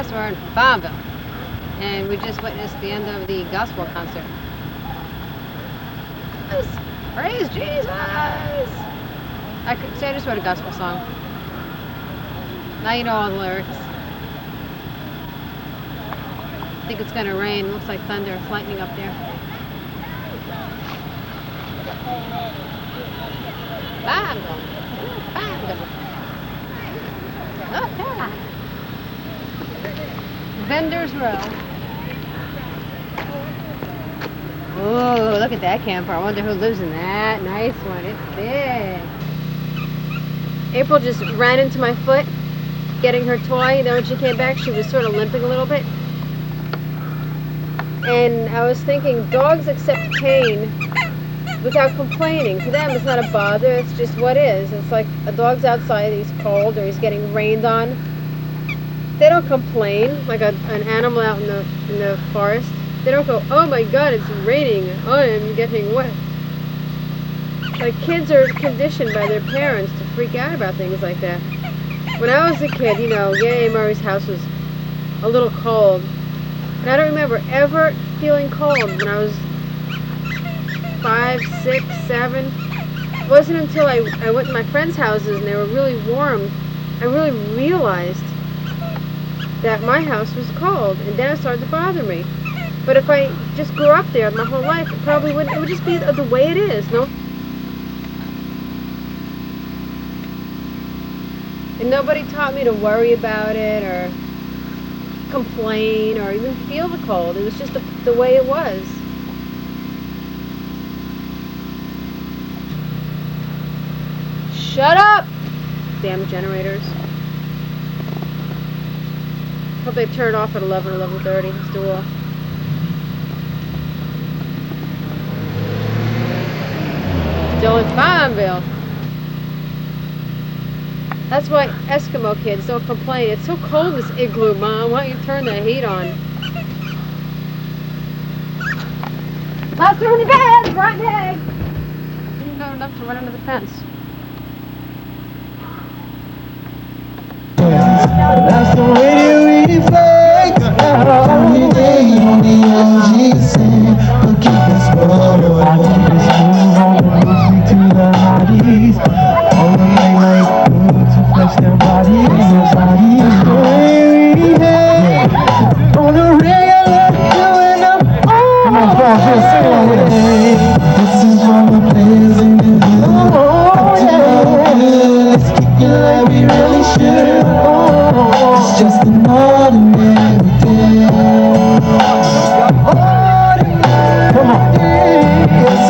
Yes, we're in Farmville, and we just witnessed the end of the gospel concert. Yes, praise Jesus! I just wrote a gospel song. Now you know all the lyrics. I think it's gonna rain. Looks like thunder, it's lightning up there. Farmville. Farmville. Okay. Vendors Row. Oh, look at that camper. I wonder who lives in that. Nice one. It's big. April just ran into my foot getting her toy. Then when she came back, she was sort of limping a little bit. And I was thinking, dogs accept pain without complaining. To them, it's not a bother. It's just what is. It's like a dog's outside, he's cold, or he's getting rained on. They don't complain like an animal out in the forest. They don't go, oh my God, it's raining. I am getting wet. Like kids are conditioned by their parents to freak out about things like that. When I was a kid, you know, Aunt Murray's house was a little cold. And I don't remember ever feeling cold when I was 5, 6, 7. It wasn't until I went to my friends' houses and they were really warm, I really realized that my house was cold, and then it started to bother me. But if I just grew up there my whole life, it probably wouldn't. It would just be the way it is, no? And nobody taught me to worry about it or complain or even feel the cold. It was just the way it was. Shut up! Damn generators. Hope they turn it off at 11, 11:30. It's too off. Still in Farmville. That's why Eskimo kids don't complain. It's so cold, this igloo, Mom. Why don't you turn the heat on? Monster in the bed! Rotten egg! Didn't know enough to run under the fence. That's the way we reflect. Every day on the OG scene. We'll keep this road. I keep this move on the music to the bodies. All the night to flex their bodies. Their bodies. That's the way we have. On the regular, doing up all day. This is what the players in the hood. Let's kick it like we really should. It's just an ordinary day. Ordinary day. Yes,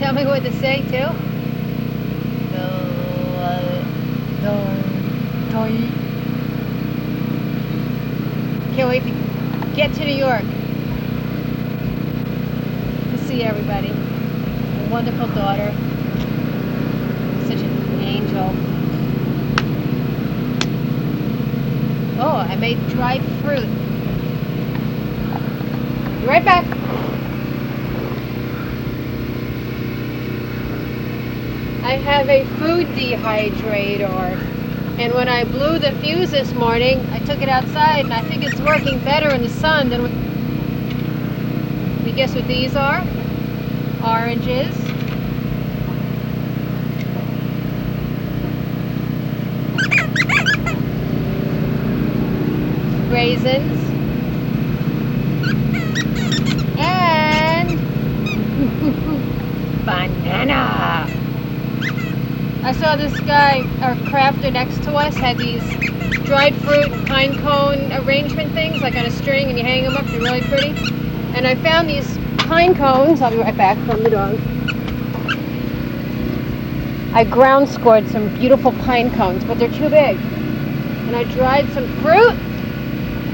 tell me what to say too? Can't wait to get to New York to see everybody. A wonderful daughter. Such an angel. Oh, I made dried fruit. Be right back. I have a food dehydrator, and when I blew the fuse this morning, I took it outside, and I think it's working better in the sun than we guess what these are? Oranges. Raisins. And banana. I saw this guy, our crafter next to us, had these dried fruit and pine cone arrangement things, like on a string, and you hang them up. They're really pretty. And I found these pine cones. I'll be right back from the dog. I ground scored some beautiful pine cones, but they're too big. And I dried some fruit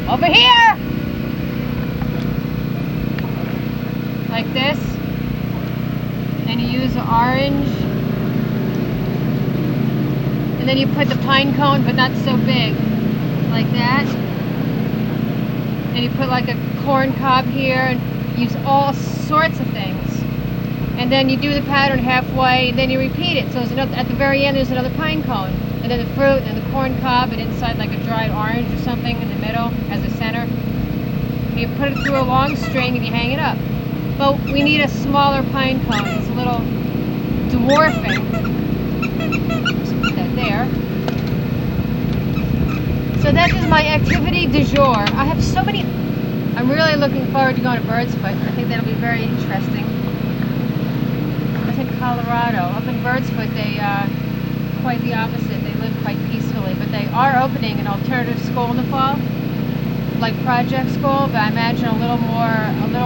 over here, like this. And you use an orange. And then you put the pine cone, but not so big, like that. And you put like a corn cob here, and use all sorts of things. And then you do the pattern halfway, and then you repeat it. So there's another, at the very end, there's another pine cone, and then the fruit, and the corn cob, and inside like a dried orange or something in the middle as a center. And you put it through a long string, and you hang it up. But we need a smaller pine cone. It's a little dwarfing. There. So that is my activity du jour. I have so many. I'm really looking forward to going to Birdsfoot. I think that'll be very interesting. It's in Colorado. Up in Birdsfoot, they quite the opposite. They live quite peacefully, but they are opening an alternative school in the fall, like project school, but I imagine a little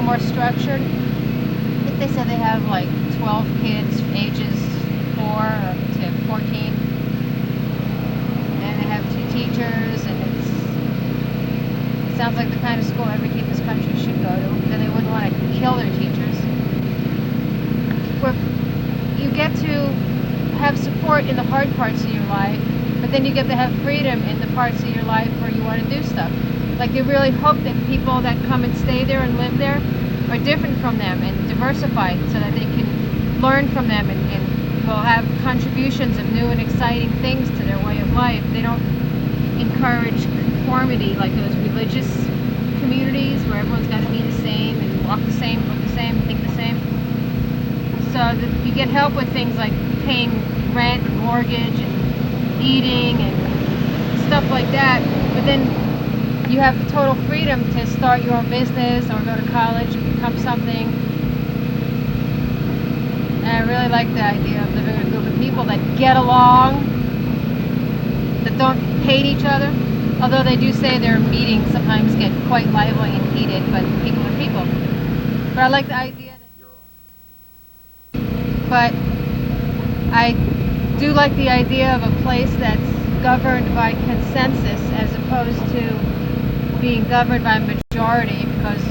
more structured. I think they said they have like 12 kids ages 4 to 14. Teachers, and it sounds like the kind of school every kid in this country should go to. Then they wouldn't want to kill their teachers. Where you get to have support in the hard parts of your life, but then you get to have freedom in the parts of your life where you want to do stuff. Like they really hope that people that come and stay there and live there are different from them and diversified, so that they can learn from them and will have contributions of new and exciting things to their way of life. They don't encourage conformity like those religious communities where everyone's got to be the same and walk the same, look the same, think the same. So that you get help with things like paying rent and mortgage and eating and stuff like that. But then you have the total freedom to start your own business or go to college and become something. And I really like the idea of living with a group of people that get along, that don't hate each other, although they do say their meetings sometimes get quite lively and heated, but people are people. But I like the idea but I do like the idea of a place that's governed by consensus as opposed to being governed by a majority, because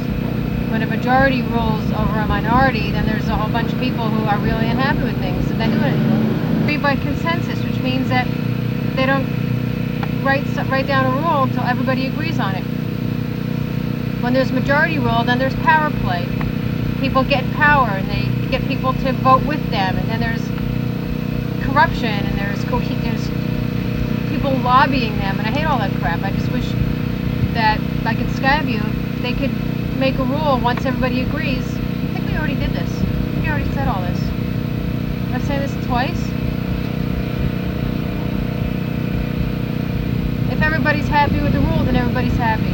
when a majority rules over a minority, then there's a whole bunch of people who are really unhappy with things, and they do it. Be by consensus, which means that they don't write down a rule until everybody agrees on it. When there's majority rule, then there's power play. People get power, and they get people to vote with them, and then there's corruption, and there's people lobbying them, and I hate all that crap. I just wish that, like in Skyview, they could make a rule once everybody agrees. I think we already did this. We already said all this. Did I say this twice? If everybody's happy with the rule, then everybody's happy.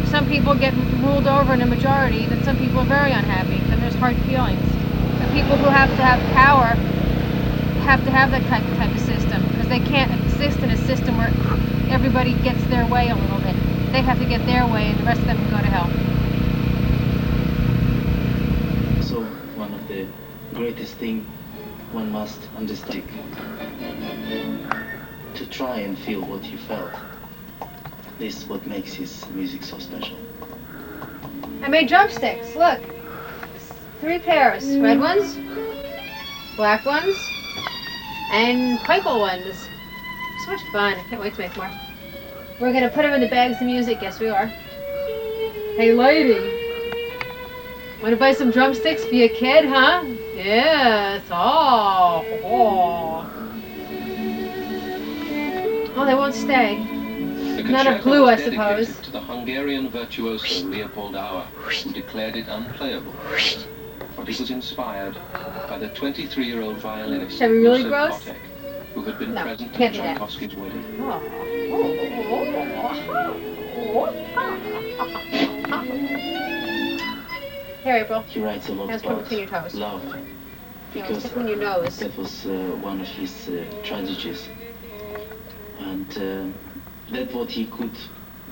If some people get ruled over in a majority, then some people are very unhappy, and there's hard feelings. The people who have to have power have to have that type of system, because they can't exist in a system where everybody gets their way a little bit. They have to get their way, and the rest of them can go to hell. So one of the great greatest thing one must understand. To try and feel what he felt. This is what makes his music so special. I made drumsticks, look. 3 pairs. Red ones, black ones, and purple ones. So much fun. I can't wait to make more. We're going to put them in the bags of music. Yes, we are. Hey, lady. Want to buy some drumsticks for your kid, huh? Yes. Oh. Oh, they won't stay. Not a glue, I suppose. To the Hungarian virtuoso Leopold Auer, who declared it unplayable. But he was inspired by the 23-year-old violinist Shall we really gross? Kotek, who had been present can't at do that. Tchaikovsky's wedding. Here, April. He writes a lot Let's put it about between your toes. love. No, Because stick it in your nose. that was one of his tragedies. And that's what he could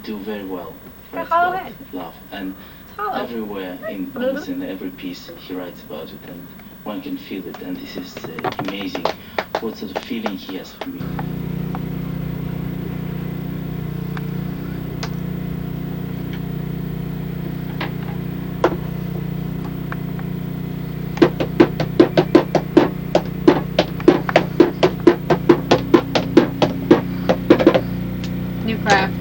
do very well. Writes hollow about head. love. And hollow. everywhere, almost in every piece, he writes about it. And one can feel it. And this is amazing. What sort of feeling he has for me. New craft.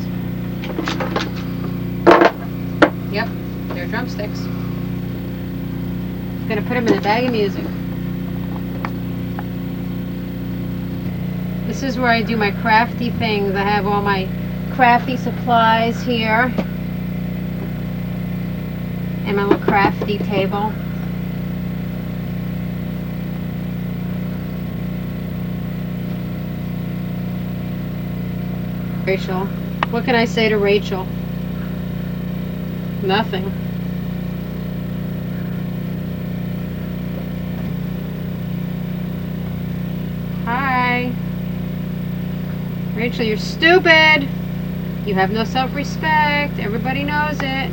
Yep, they're drumsticks. Gonna put them in the bag of music. This is where I do my crafty things. I have all my crafty supplies here. And my little crafty table. Rachel. What can I say to Rachel? Nothing. Hi. Rachel, you're stupid. You have no self-respect. Everybody knows it.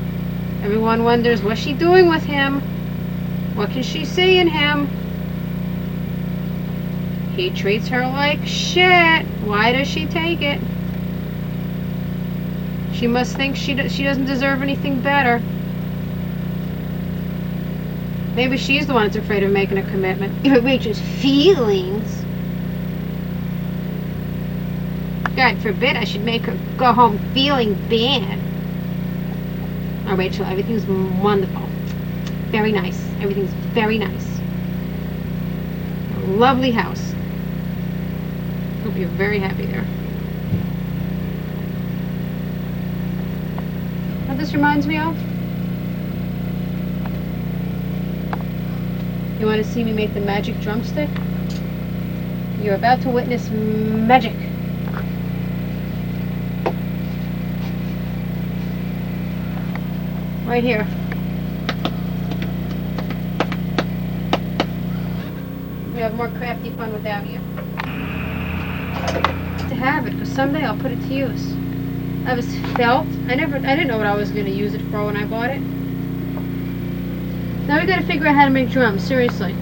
Everyone wonders, what's she doing with him? What can she see in him? He treats her like shit. Why does she take it? She must think she doesn't deserve anything better. Maybe she's the one that's afraid of making a commitment. If it reaches feelings. God forbid I should make her go home feeling bad. Oh, Rachel, everything's wonderful. Very nice. Everything's very nice. A lovely house. Hope you're very happy there. What this reminds me of? You want to see me make the magic drumstick? You're about to witness magic. Right here. We have more crafty fun without you. To have it, because someday I'll put it to use. I have this felt. I didn't know what I was going to use it for when I bought it. Now we got to figure out how to make drums. Seriously.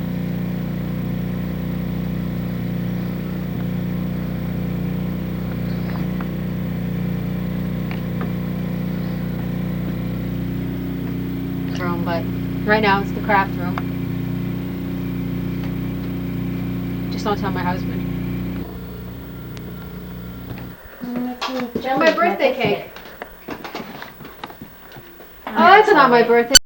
Room, but right now it's the craft room. Just don't tell my husband. And my birthday cake. Oh, that's not my birthday.